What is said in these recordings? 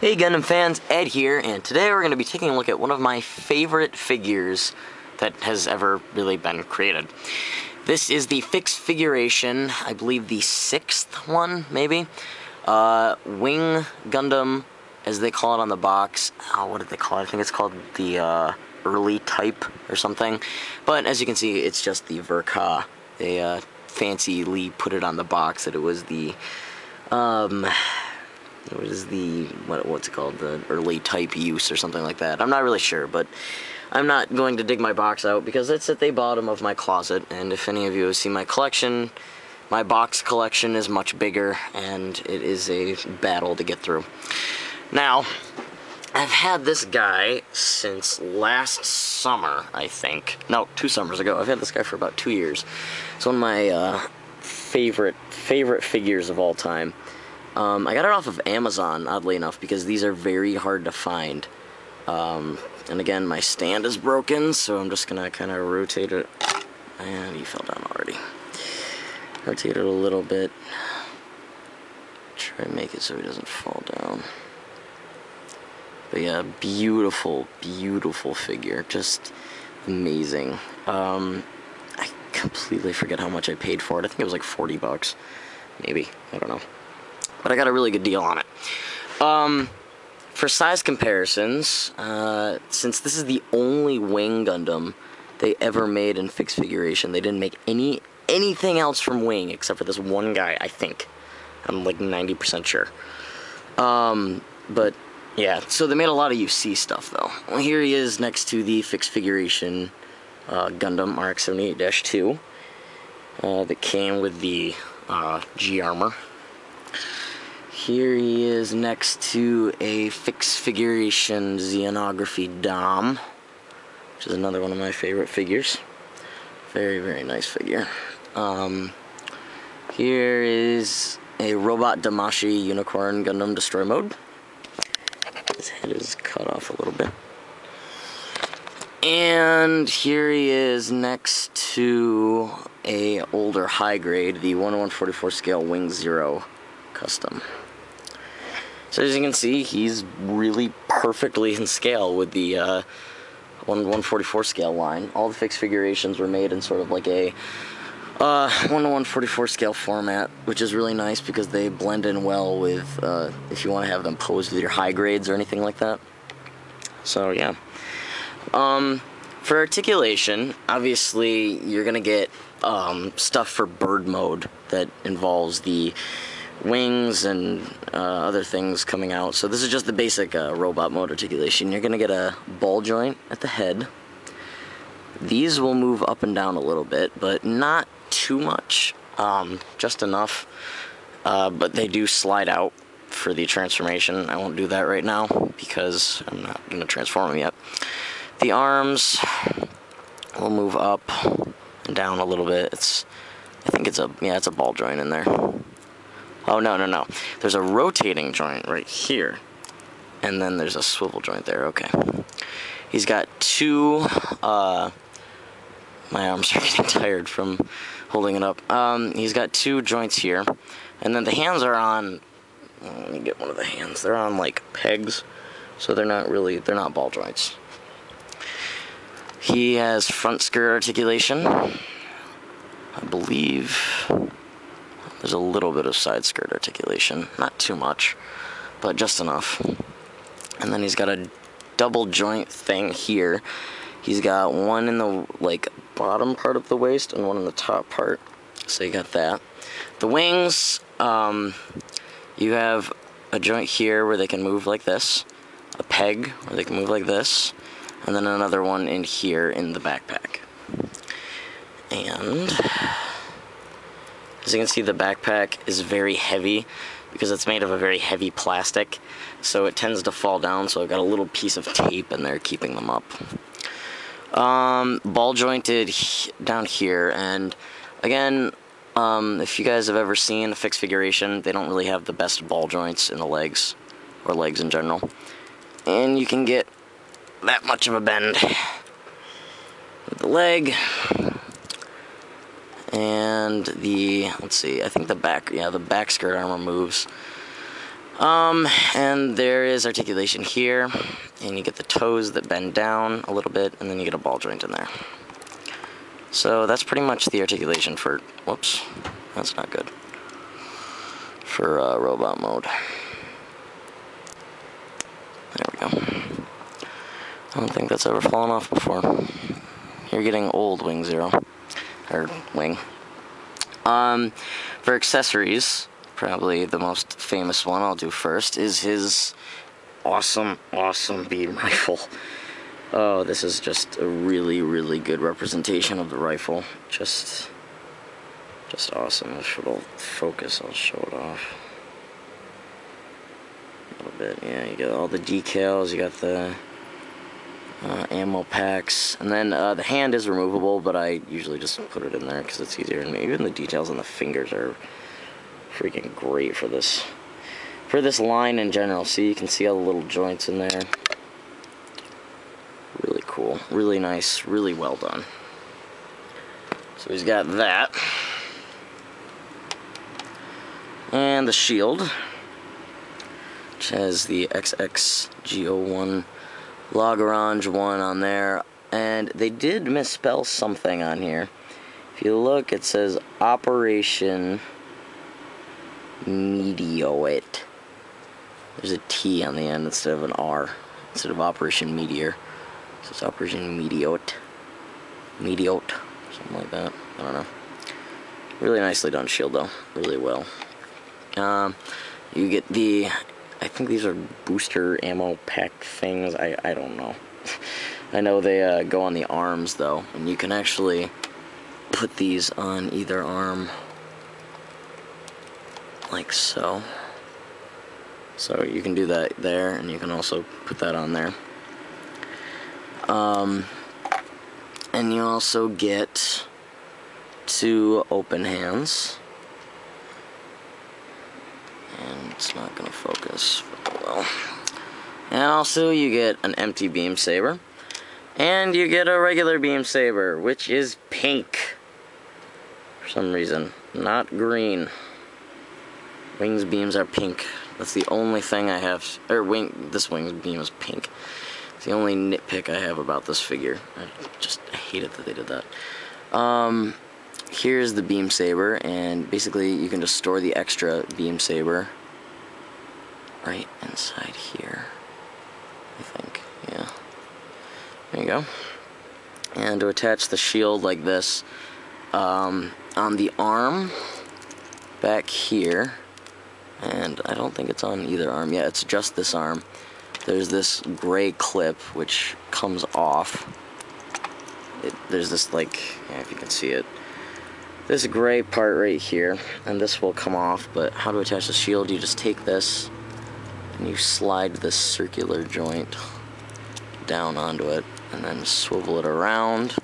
Hey Gundam fans, Ed here, and today we're going to be taking a look at one of my favorite figures that has ever really been created. This is the Figuration, I believe the 6th one, maybe? Wing Gundam, as they call it on the box. Oh, what did they call it? I think it's called the early type or something. But as you can see, it's just the Verka. They fancily put it on the box that it was the what's it called, the early type use or something like that. I'm not really sure, but I'm not going to dig my box out because it's at the bottom of my closet, and if any of you have seen my collection, my box collection is much bigger, and it is a battle to get through. Now, I've had this guy since last summer, I think. No, 2 summers ago. I've had this guy for about 2 years. It's one of my favorite figures of all time. I got it off of Amazon, oddly enough, because these are very hard to find. And again, my stand is broken, so I'm just gonna kind of rotate it. And he fell down already. Rotate it a little bit. Try to make it so he doesn't fall down. But yeah, beautiful, beautiful figure. Just amazing. I completely forget how much I paid for it. I think it was like 40 bucks. Maybe. I don't know. But I got a really good deal on it. For size comparisons, since this is the only Wing Gundam they ever made in fixed figuration, they didn't make anything else from Wing except for this one guy, I think. I'm like 90% sure. But yeah, so they made a lot of UC stuff though. Well, here he is next to the fixed figuration Gundam RX-78-2 that came with the G armor. Here he is next to a fixed figuration Xenography Dom, which is another one of my favorite figures. Very, very nice figure. Here is a Robot Damashi Unicorn Gundam Destroy Mode. His head is cut off a little bit. And here he is next to a older high grade, the 1/144 scale Wing Zero Custom. So as you can see, he's really perfectly in scale with the 1/144 scale line. All the fixed figurations were made in sort of like a 1/144 scale format, which is really nice because they blend in well with if you want to have them posed with your high grades or anything like that. So yeah. For articulation, obviously you're gonna get stuff for bird mode that involves the wings and other things coming out. So this is just the basic robot mode articulation. You're gonna get a ball joint at the head. These will move up and down a little bit, but not too much, just enough. But they do slide out for the transformation. I won't do that right now because I'm not gonna transform them yet. The arms will move up and down a little bit. I think it's a ball joint in there. Oh, no. There's a rotating joint right here. And then there's a swivel joint there. Okay. He's got two... my arms are getting tired from holding it up. He's got 2 joints here. And then the hands are on... Let me get one of the hands. They're on, like, pegs. So they're not ball joints. He has front skirt articulation. I believe... There's a little bit of side skirt articulation. Not too much, but just enough. And then he's got a double joint thing here. He's got one in the, like, bottom part of the waist and one in the top part. So you got that. The wings, you have a joint here where they can move like this. A peg where they can move like this. And then another one in here in the backpack. And... as you can see, the backpack is very heavy because it's made of a very heavy plastic, so it tends to fall down, so I've got a little piece of tape in there keeping them up. Ball jointed down here, and again, if you guys have ever seen a fixed figuration, they don't really have the best ball joints in the legs, or legs in general. And you can get that much of a bend with the leg. And the, let's see, I think the back skirt armor moves. And there is articulation here, and you get the toes that bend down a little bit, and then you get a ball joint in there. So that's pretty much the articulation for, whoops, that's not good, for robot mode. There we go. I don't think that's ever fallen off before. You're getting old, Wing Zero, or Wing. For accessories, probably the most famous one I'll do first is his awesome beam rifle. Oh, this is just a really good representation of the rifle. Just awesome. If it'll focus, I'll show it off a little bit. Yeah, you got all the decals, you got the ammo packs, and then the hand is removable, but I usually just put it in there because it's easier, and even the details on the fingers are freaking great for this line in general. See, you can see all the little joints in there. Really cool, really nice, really well done. So he's got that, and the shield, which has the XXGO1 Lagrange one on there, and they did misspell something on here. If you look, it says Operation Meteoit. There's a T on the end instead of an R, instead of Operation Meteor. So it's Operation Meteoit, something like that. I don't know. Really nicely done shield though, really well. You get the, I think these are booster ammo pack things. I don't know. I know they go on the arms though, and you can actually put these on either arm, like so. So you can do that there, and you can also put that on there. And you also get 2 open hands. And it's not going to focus well. And also you get an empty beam saber. And you get a regular beam saber, which is pink. For some reason. Not green. Wings beams are pink. That's the only thing I have, or this wing's beam is pink. It's the only nitpick I have about this figure. I hate it that they did that. Here's the beam saber, and basically you can just store the extra beam saber right inside here, I think. Yeah. There you go. And to attach the shield like this, on the arm back here, and I don't think it's on either arm. Yeah, it's just this arm. There's this gray clip which comes off. There's this, like, yeah, if you can see it, this gray part right here, and this will come off. But how to attach the shield? You just take this and you slide this circular joint down onto it, and then swivel it around,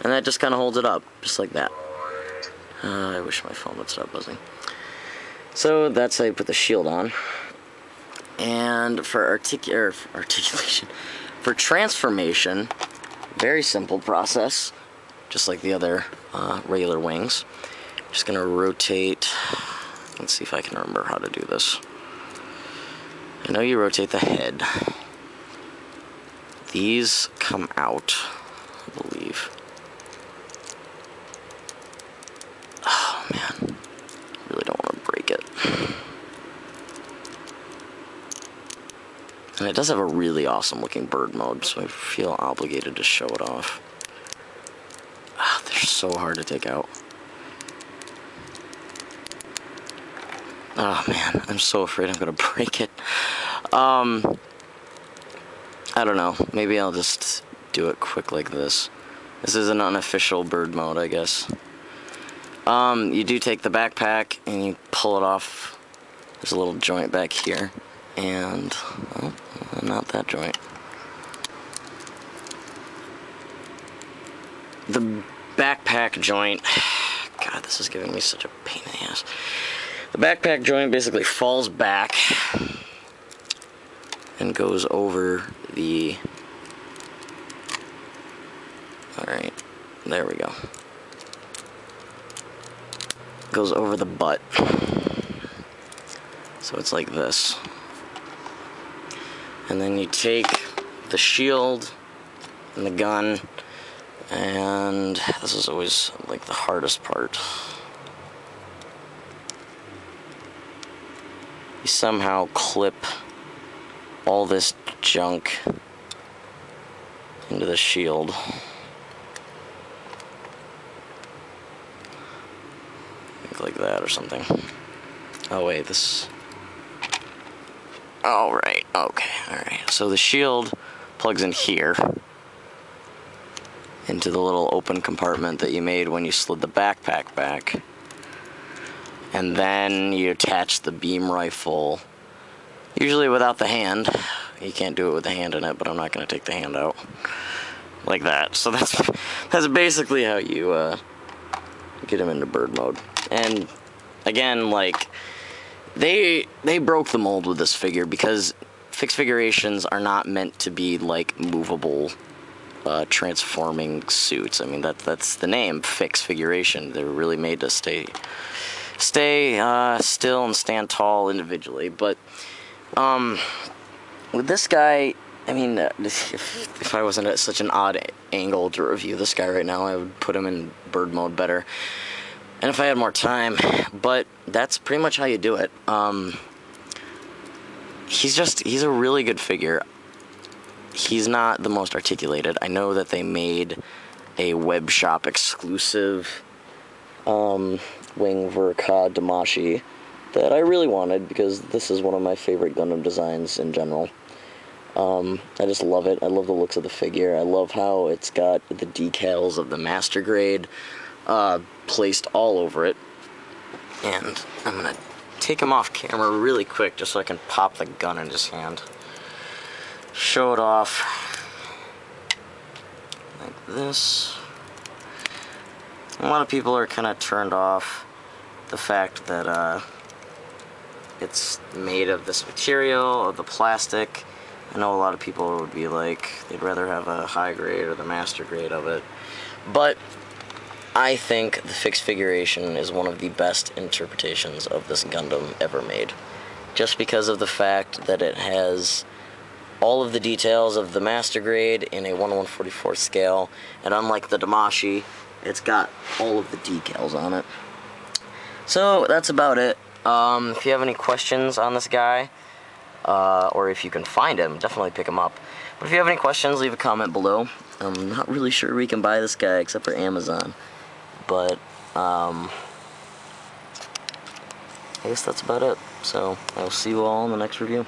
and that just kind of holds it up, just like that. I wish my phone would stop buzzing. So that's how you put the shield on. And for articulation, for transformation, very simple process, just like the other regular wings. Just gonna rotate. Let's see if I can remember how to do this. I know you rotate the head. These come out, I believe. Oh man, really don't want to break it. And it does have a really awesome looking bird mode, so I feel obligated to show it off. Ah, they're so hard to take out. Oh man, I'm so afraid I'm gonna break it. I don't know, maybe I'll just do it quick like this. This is an unofficial bird mode, I guess. You do take the backpack and you pull it off. There's a little joint back here, and oh, not that joint. The backpack joint, God, this is giving me such a pain in the ass. The backpack joint basically falls back and goes over the, alright, there we go. Goes over the butt. So it's like this. And then you take the shield and the gun, and this is always like the hardest part. You somehow clip all this junk into the shield. Like that or something. Oh wait, this... Oh right, okay, alright. So the shield plugs in here into the little open compartment that you made when you slid the backpack back. And then you attach the beam rifle, usually without the hand. You can't do it with the hand in it, but I'm not going to take the hand out. Like that. So that's basically how you get him into bird mode. And again, like, they broke the mold with this figure because fixed figurations are not meant to be like movable transforming suits. I mean, that's the name, fixed figuration. They're really made to stay still and stand tall individually. But with this guy, I mean, if I wasn't at such an odd angle to review this guy right now, I would put him in bird mode better. And if I had more time, but that's pretty much how you do it. He's a really good figure. He's not the most articulated. I know that they made a web shop exclusive Wing Verka Damashi that I really wanted because this is one of my favorite Gundam designs in general. I just love it. I love the looks of the figure. I love how it's got the decals of the Master Grade placed all over it. And I'm gonna take him off camera really quick just so I can pop the gun in his hand. Show it off like this. A lot of people are kind of turned off the fact that it's made of this material, of the plastic. I know a lot of people would be like, they'd rather have a high grade or the master grade of it. But I think the fixed figuration is one of the best interpretations of this Gundam ever made. Just because of the fact that it has all of the details of the master grade in a 1/144 scale, and unlike the Damashi, it's got all of the decals on it. So that's about it. If you have any questions on this guy, or if you can find him, definitely pick him up. But if you have any questions, leave a comment below. I'm not really sure we can buy this guy except for Amazon. But, I guess that's about it. So, I'll see you all in the next review.